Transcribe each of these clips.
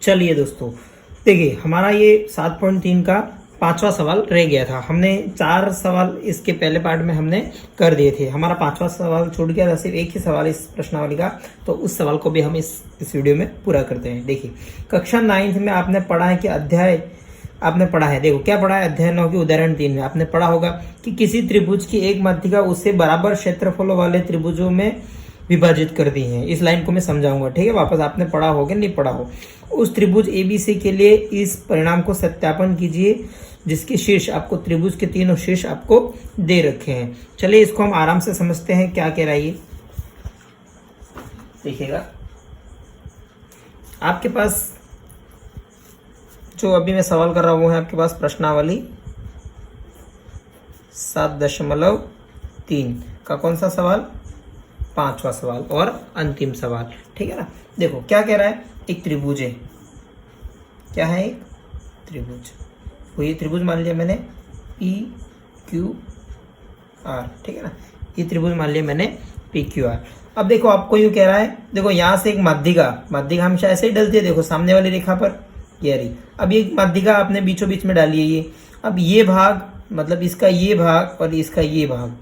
चलिए दोस्तों, देखिए हमारा ये 7.3 का पांचवा सवाल रह गया था। हमने 4 सवाल इसके पहले पार्ट में हमने कर दिए थे। हमारा पांचवा सवाल छूट गया था, सिर्फ एक ही सवाल इस प्रश्नावली का, तो उस सवाल को भी हम इस वीडियो में पूरा करते हैं। देखिए कक्षा 9th में आपने पढ़ा है कि अध्याय आपने पढ़ा है, देखो क्या पढ़ा है, अध्याय 9 की उदाहरण 3 में आपने पढ़ा होगा कि किसी त्रिभुज की एक माध्यिका उससे बराबर क्षेत्रफलों वाले त्रिभुजों में विभाजित कर दी है। इस लाइन को मैं समझाऊंगा, ठीक है। वापस आपने पढ़ा हो कि नहीं पढ़ा हो। उस त्रिभुज एबीसी के लिए इस परिणाम को सत्यापन कीजिए जिसके शीर्ष आपको त्रिभुज के तीनों शीर्ष आपको दे रखे हैं। चलिए इसको हम आराम से समझते हैं क्या कह रहा है ये। देखिएगा आपके पास जो अभी मैं सवाल कर रहा हूं वो है आपके पास प्रश्नावली 7.3 का कौन सा सवाल, पांचवा सवाल और अंतिम सवाल, ठीक है ना। देखो क्या कह रहा है, एक त्रिभुज है, क्या है, एक त्रिभुज। तो ये त्रिभुज मान लिया मैंने पी क्यू आर, ठीक है ना। ये त्रिभुज मान लिया मैंने पी क्यू आर। अब देखो आपको यूं कह रहा है, देखो यहां से एक माध्यिका हमेशा ऐसे ही डलती है, देखो सामने वाली रेखा पर ये रही। अब ये माध्यिका आपने बीचों बीच में डाली है ये। अब ये भाग मतलब इसका ये भाग और इसका ये भाग,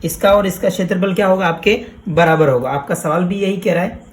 इसका और इसका क्षेत्रफल क्या होगा, आपके बराबर होगा। आपका सवाल भी यही कह रहा है,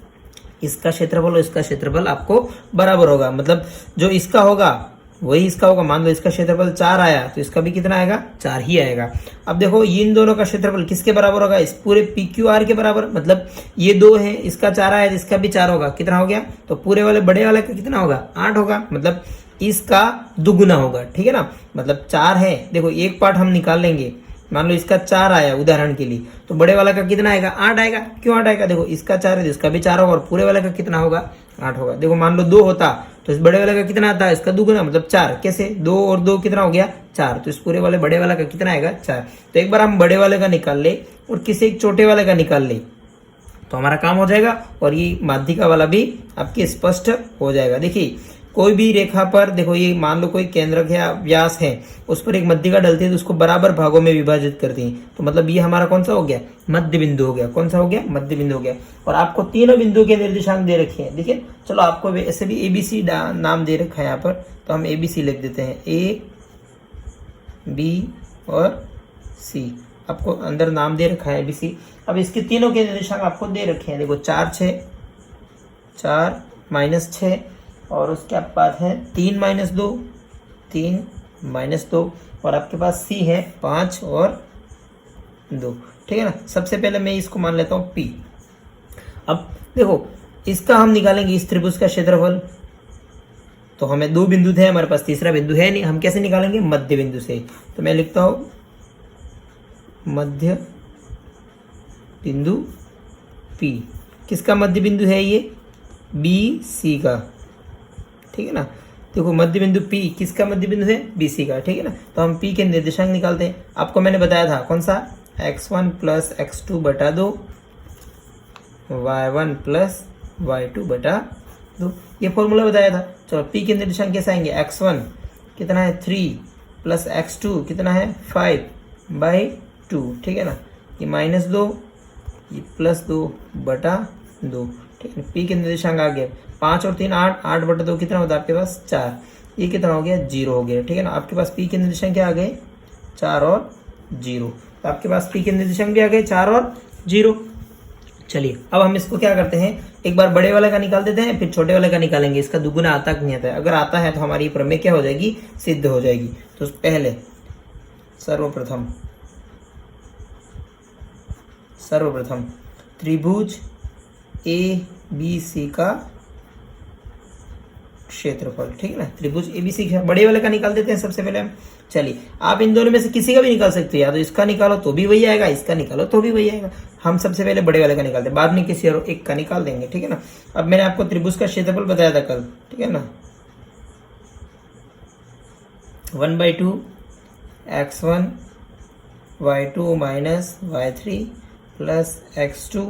इसका क्षेत्रफल और इसका क्षेत्रफल आपको बराबर होगा। मतलब जो इसका होगा वही इसका होगा। मान लो इसका क्षेत्रफल 4 आया तो इसका भी कितना आएगा, 4 ही आएगा। अब देखो इन दोनों का क्षेत्रफल किसके बराबर होगा, इस पूरे पी क्यू आर के बराबर। मतलब ये 2 है, इसका 4 आया तो इसका भी 4 होगा। कितना हो गया, तो पूरे वाले बड़े वाले का कितना होगा, 8 होगा। मतलब इसका दुगुना होगा, ठीक है ना। मतलब 4 है, देखो एक पार्ट हम निकाल लेंगे। मान लो इसका 4 आया उदाहरण के लिए, तो बड़े वाला का कितना आएगा, 8 आएगा। क्यों 8 आएगा, देखो इसका 4 है तो इसका भी 4 होगा और पूरे वाले का कितना होगा, 8 होगा। देखो मान लो 2 होता तो इस बड़े वाले का कितना आता है, इसका दुगुना मतलब 4। कैसे, 2 और 2 कितना हो गया, 4। तो इस पूरे वाले बड़े वाले का कितना आएगा, 4। तो एक बार हम बड़े वाले का निकाल ले और किसी एक छोटे वाले का निकाल ले तो हमारा काम हो जाएगा और ये माध्यिका वाला भी आपके स्पष्ट हो जाएगा। देखिए कोई भी रेखा पर, देखो ये मान लो कोई केंद्रक या व्यास है, उस पर एक माध्यिका डलती है तो उसको बराबर भागों में विभाजित करती है। तो मतलब ये हमारा कौन सा हो गया, मध्य बिंदु हो गया। कौन सा हो गया, मध्य बिंदु हो गया। और आपको तीनों बिंदु के निर्देशांक दे रखे हैं। देखिए चलो आपको ऐसे भी एबीसी नाम दे रखा है यहाँ पर, तो हम एबीसी लिख देते हैं, ए बी और सी। आपको अंदर नाम दे रखा है एबीसी। अब इसके तीनों के निर्देशांक आपको दे रखे हैं। देखो 4 6, 4 -6 और उसके बाद है 3 -2, 3 -2 और आपके पास सी है 5 और 2, ठीक है ना। सबसे पहले मैं इसको मान लेता हूँ पी। अब देखो इसका हम निकालेंगे इस त्रिभुज का क्षेत्रफल, तो हमें 2 बिंदु थे हमारे पास, तीसरा बिंदु है नहीं। हम कैसे निकालेंगे, मध्य बिंदु से। तो मैं लिखता हूँ मध्य बिंदु पी। किसका मध्य बिंदु है ये, बी सी का, ठीक है ना। देखो मध्य बिंदु P किसका मध्य बिंदु है, BC का, ठीक है ना। तो हम P के निर्देशांक निकालते हैं। आपको मैंने बताया था कौन सा, x1 + x2 बटा 2, y1 + y2 बटा 2, ये फॉर्मूला बताया था। चलो P के निर्देशांक कैसे आएंगे, x1 कितना है 3 + x2 कितना है 5/2, ठीक है ना। ये -2, ये +2 बटा 2, ठीक है। P के निर्देशांक आ गए 5 और 3 8, 8 बटा 2 कितना होता है आपके पास 4। ये कितना हो गया, 0 हो गया, ठीक है ना। आपके पास P के निर्देशांक क्या आ गए, 4 और 0। तो आपके पास P के निर्देशांक भी आ गए 4 और 0। चलिए अब हम इसको क्या करते हैं, एक बार बड़े वाले का निकाल देते हैं, फिर छोटे वाले का निकालेंगे। इसका दुगुना आता कि नहीं आता है, अगर आता है तो हमारी प्रमेय क्या हो जाएगी, सिद्ध हो जाएगी। तो पहले सर्वप्रथम त्रिभुज ABC का क्षेत्रफल, ठीक है ना। त्रिभुज ABC बड़े वाले का निकाल देते हैं सबसे पहले हम। चलिए आप इन दोनों में से किसी का भी निकाल सकते हो, या तो इसका निकालो तो भी वही आएगा, इसका निकालो तो भी वही आएगा। हम सबसे पहले बड़े वाले का निकालते हैं, बाद में किसी और एक का निकाल देंगे, ठीक है ना। अब मैंने आपको त्रिभुज का क्षेत्रफल बताया था कल, ठीक है ना। 1/2 x1 y2 - y3 + x2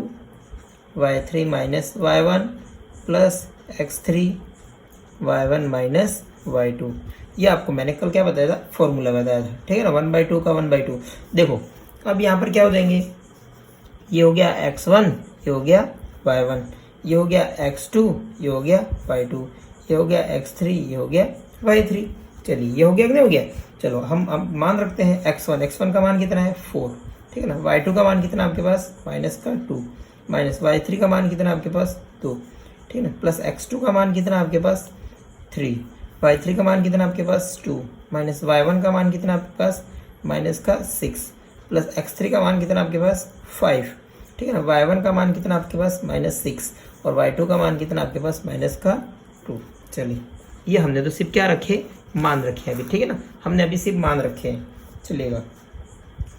y3 - y1 + x3 y1 - y2। ये आपको मैंने कल क्या बताया था, फॉर्मूला बताया था, ठीक है ना। 1/2 का 1/2। देखो अब यहाँ पर क्या हो जाएंगे, ये हो गया x1, ये हो गया y1, ये हो गया x2, ये हो गया y2, ये हो गया x3, ये हो गया y3। चलिए ये हो गया कि नहीं हो गया। चलो हम अब मान रखते हैं x1 का मान कितना है 4, ठीक है ना। y2 का मान कितना आपके पास -2, माइनस y3 का मान कितना आपके पास 2, ठीक है ना, प्लस x2 का मान कितना आपके पास 3, y3 का मान कितना आपके पास 2, माइनस y1 का मान कितना आपके पास -6, प्लस x3 का मान कितना आपके पास 5, ठीक है ना। y1 का मान कितना आपके पास -6 और y2 का मान कितना आपके पास -2। चलिए ये हमने तो सिर्फ क्या रखे, मान रखे हैं अभी, ठीक है ना, हमने अभी सिर्फ मान रखे हैं। चलिएगा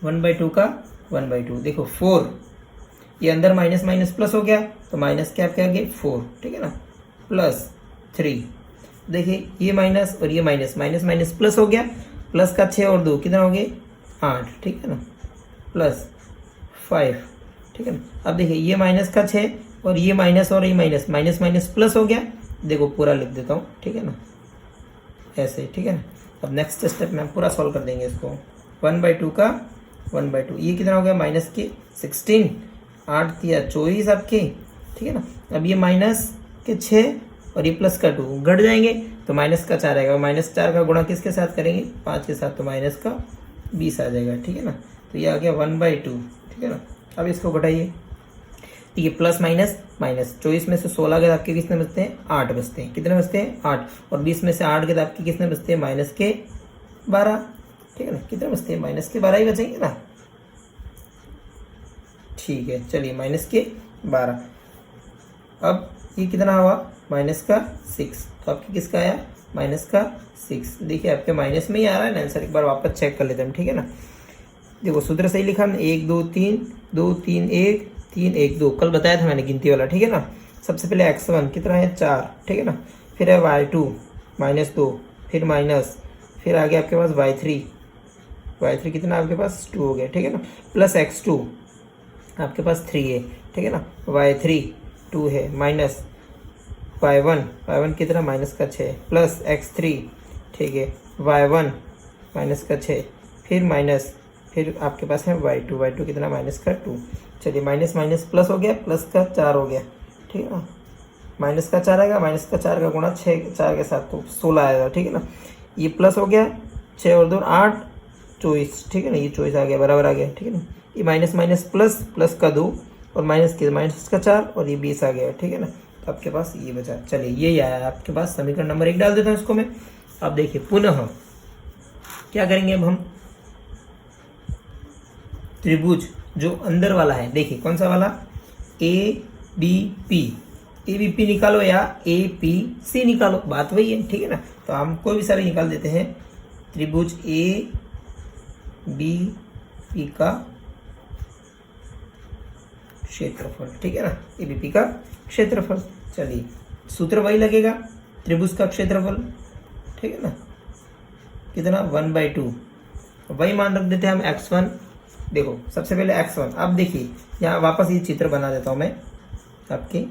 1/2 का 1/2, देखो 4, ये अंदर माइनस माइनस प्लस हो गया तो माइनस क्या क्या गए 4, ठीक है ना, प्लस 3, देखिए ये माइनस और ये माइनस, माइनस माइनस प्लस हो गया, प्लस का 6 और 2 कितना हो गए 8, ठीक है ना, प्लस 5, ठीक है ना। अब देखिए ये माइनस का 6 और ये माइनस और ये माइनस, माइनस माइनस प्लस हो गया, देखो पूरा लिख देता हूँ, ठीक है ना, ऐसे, ठीक है ना। अब नेक्स्ट स्टेप में हम पूरा सॉल्व कर देंगे इसको। 1/2 का 1/2, ये कितना हो गया माइनस के 16, 8 दिया 24 आपके, ठीक है ना। अब ये माइनस के 6 और ये प्लस का 2 घट जाएंगे तो माइनस का 4 आएगा, माइनस 4 का गुणा किसके साथ करेंगे 5 के साथ, तो माइनस का 20 आ जाएगा, ठीक है ना। तो ये आ गया 1/2, ठीक है ना। अब इसको घटाइए, ये प्लस माइनस माइनस, 24 में से 16 के दाब के कितने बचते हैं 8 बचते हैं, कितने बचते हैं 8, और 20 में से 8 के दाब के कितने बचते हैं -12, ठीक है ना, कितने बचते हैं -12 ही बचेंगे ना, ठीक है। चलिए -12, अब ये कितना हुआ -6, तो आपके किसका आया -6, देखिए आपके माइनस में ही आ रहा है ना आंसर, एक बार वापस चेक कर लेते हैं, ठीक है ना। देखो सूत्र सही लिखा हमने, 1 2 3 2 3 1 3 1 2, कल बताया था मैंने गिनती वाला, ठीक है ना। सबसे पहले x1 कितना है 4, ठीक है ना, फिर है y2 -2, फिर माइनस, फिर आगे आपके पास y3 कितना आपके पास 2 हो गया, ठीक है ना, प्लस x2 आपके पास 3 है, ठीक है ना, y3 2 है, माइनस y1 कितना -6, प्लस x3, ठीक है, y1 -6, फिर माइनस, फिर आपके पास है y2 कितना -2। चलिए माइनस माइनस प्लस हो गया, प्लस का 4 हो गया, ठीक है ना, माइनस का 4 आएगा, माइनस का 4 का गुणा 4 के साथ तो 16 आएगा, ठीक है ना। ये प्लस हो गया, 6 और 2 8, 24, ठीक है ना, ये 24 आ गया, बराबर आ गया, ठीक है ना। ये माइनस माइनस प्लस, प्लस का 2 और माइनस का 4 और ये 20 आ गया, ठीक है ना। तो आपके पास ये बचा, चलिए ये आया आपके पास समीकरण नंबर 1 डाल देता हूँ इसको मैं। अब देखिए पुनः क्या करेंगे, अब हम त्रिभुज जो अंदर वाला है, देखिए कौन सा वाला, ABP निकालो या APC निकालो, बात वही है, ठीक है ना। तो हम कोई भी सारे निकाल देते हैं, त्रिभुज ABP का क्षेत्रफल, ठीक है ना, ABP का क्षेत्रफल। चलिए सूत्र वही लगेगा, त्रिभुज का क्षेत्रफल, ठीक है ना, कितना 1/2, वही मान रख देते हैं हम x1। देखो सबसे पहले x1, अब देखिए यहाँ वापस ये चित्र बना देता हूं मैं आपके,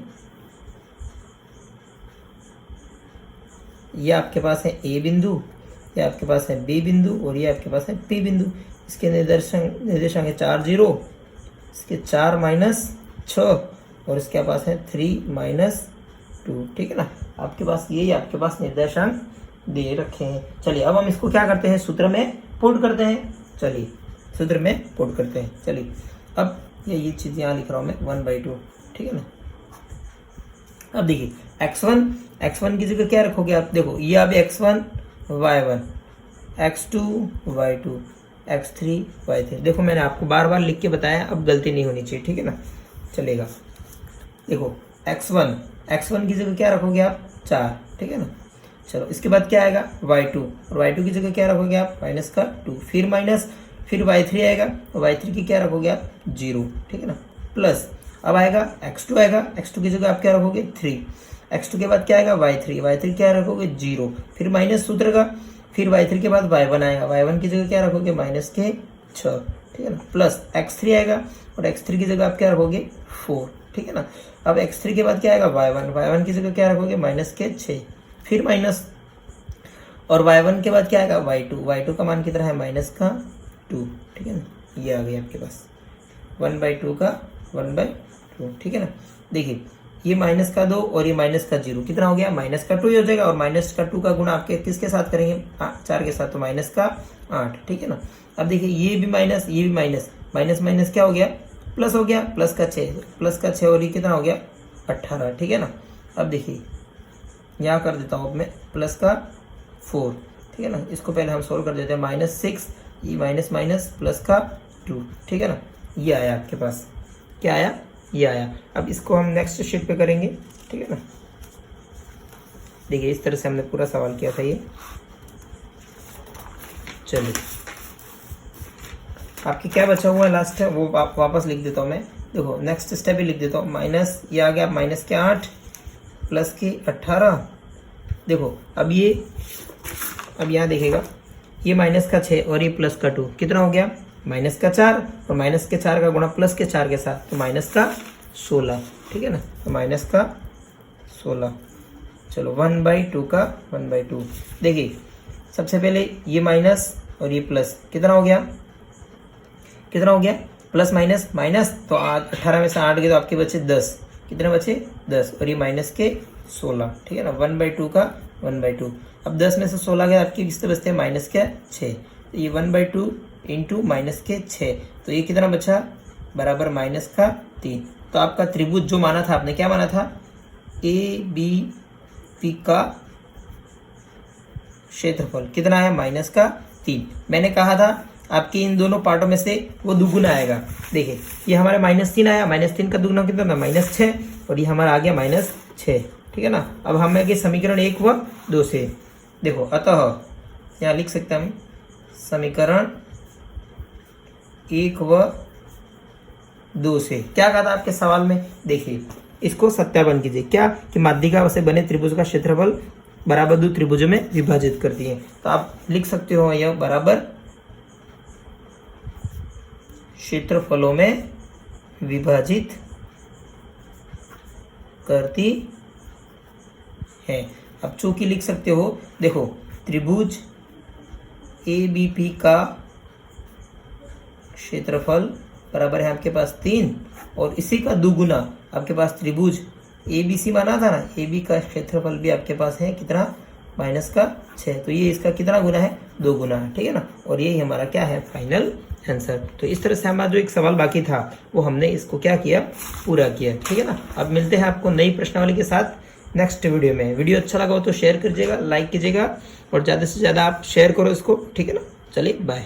ये आपके पास है A बिंदु, ये आपके पास है B बिंदु और ये आपके पास है P बिंदु। इसके निर्देशांक है 4 0, इसके 4 -6 और इसके पास है 3 -2, ठीक है ना। आपके पास यही आपके पास निर्देशांक दे रखे हैं। चलिए अब हम इसको क्या करते हैं, सूत्र में पुट करते हैं। चलिए सूत्र में पुट करते हैं। चलिए अब ये चीज़ यहाँ लिख रहा हूँ मैं 1/2, ठीक है ना। अब देखिए x1 की जगह क्या रखोगे आप, देखो ये अब x1 y1, x2 y2, x3 y3। देखो मैंने आपको बार बार लिख के बताया, अब गलती नहीं होनी चाहिए, ठीक है ना, चलेगा। देखो x1 की जगह क्या रखोगे आप 4, ठीक है ना। चलो इसके बाद क्या आएगा y2, और y2 की जगह क्या रखोगे आप -2, फिर माइनस, फिर y3 आएगा, तो y3 की क्या रखोगे आप 0, ठीक है ना, प्लस अब आएगा x2 आएगा, x2 की जगह आप क्या रखोगे 3, x2 के बाद क्या आएगा y3 क्या रखोगे 0, फिर माइनस सूत्र का, फिर y3 के बाद y1 आएगा, y1 की जगह क्या रखोगे -6, ठीक है ना, प्लस x3 आएगा और x3 की जगह आप क्या रखोगे 4, ठीक है ना। अब x3 के बाद क्या आएगा y1 की जगह क्या रखोगे -6, फिर माइनस, और y1 के बाद क्या आएगा y2 का मान कितना है -2, ठीक है ना। ये आ गया आपके पास 1/2 का 1/2, ठीक है ना। देखिए ये माइनस का 2 और ये माइनस का 0 कितना हो गया, माइनस का 2 ही हो जाएगा। और माइनस का 2 का गुणा आपके किसके साथ करेंगे, 4 के साथ, तो माइनस का 8, ठीक है ना। अब देखिए ये भी माइनस, ये भी माइनस, माइनस माइनस क्या हो गया, प्लस हो गया, प्लस का 6 और ये कितना हो गया 18, ठीक है ना। अब देखिए यहाँ कर देता हूँ अब मैं प्लस का 4, ठीक है ना। इसको पहले हम सोल्व कर देते हैं, -6 ये माइनस माइनस प्लस का 2, ठीक है ना। ये आया आपके पास, क्या आया, ये आया। अब इसको हम नेक्स्ट शीट पे करेंगे, ठीक है ना। देखिए इस तरह से हमने पूरा सवाल किया था ये। चलिए आपकी क्या बचा हुआ है लास्ट है वो आप वापस लिख देता हूँ मैं। देखो नेक्स्ट स्टेप ही लिख देता हूँ, माइनस ये आ गया माइनस के 8 प्लस के 18। देखो अब ये, अब यहाँ देखेगा ये माइनस का 6 और ये प्लस का 2 कितना हो गया, माइनस का 4 और माइनस के 4 का गुणा प्लस के 4 के साथ, तो माइनस का 16, ठीक है ना। तो माइनस का 16, चलो 1/2 का 1/2। देखिए सबसे पहले ये माइनस और ये प्लस कितना हो गया, कितना हो गया, प्लस माइनस माइनस, तो 18 में से 8 गए तो आपके बचे 10, कितने बचे 10 और ये माइनस के 16, ठीक है ना। 1/2 का 1/2। अब 10 में से 16 गए आपके कितने बचते हैं, माइनस के 6, तो ये 1/2 इंटू माइनस के 6, तो ये कितना बचा, बराबर माइनस का 3। तो आपका त्रिभुज जो माना था आपने, क्या माना था, ABP का क्षेत्रफल कितना है, माइनस का 3। मैंने कहा था आपके इन दोनों पार्टों में से वो दुगुना आएगा। देखिए ये हमारे -3 आया, -3 का दुगुना कितना था, -6, और ये हमारा आ गया -6, ठीक है ना। अब हमें आगे समीकरण 1 व 2 से, देखो अतः यहाँ लिख सकते हैं हम समीकरण 1 व 2 से क्या कहा था आपके सवाल में। देखिए इसको सत्यापन कीजिए, क्या कि माध्यिका से बने त्रिभुज का क्षेत्रफल बराबर 2 त्रिभुजों में विभाजित करती है। तो आप लिख सकते हो यह बराबर क्षेत्रफलों में विभाजित करती है। अब चूंकि लिख सकते हो, देखो त्रिभुज ABP का क्षेत्रफल बराबर है आपके पास 3 और इसी का दुगुना आपके पास त्रिभुज ABC माना था ना, AB का क्षेत्रफल भी आपके पास है कितना, माइनस का 6, तो ये इसका कितना गुना है, 2 गुना है, ठीक है ना। और यही हमारा क्या है, फाइनल आंसर। तो इस तरह से हमारा जो एक सवाल बाकी था वो हमने इसको क्या किया, पूरा किया, ठीक है ना। अब मिलते हैं आपको नई प्रश्नावली के साथ नेक्स्ट वीडियो में। वीडियो अच्छा लगा हो तो शेयर कीजिएगा, लाइक कीजिएगा और ज़्यादा से ज़्यादा आप शेयर करो इसको, ठीक है ना। चलिए बाय।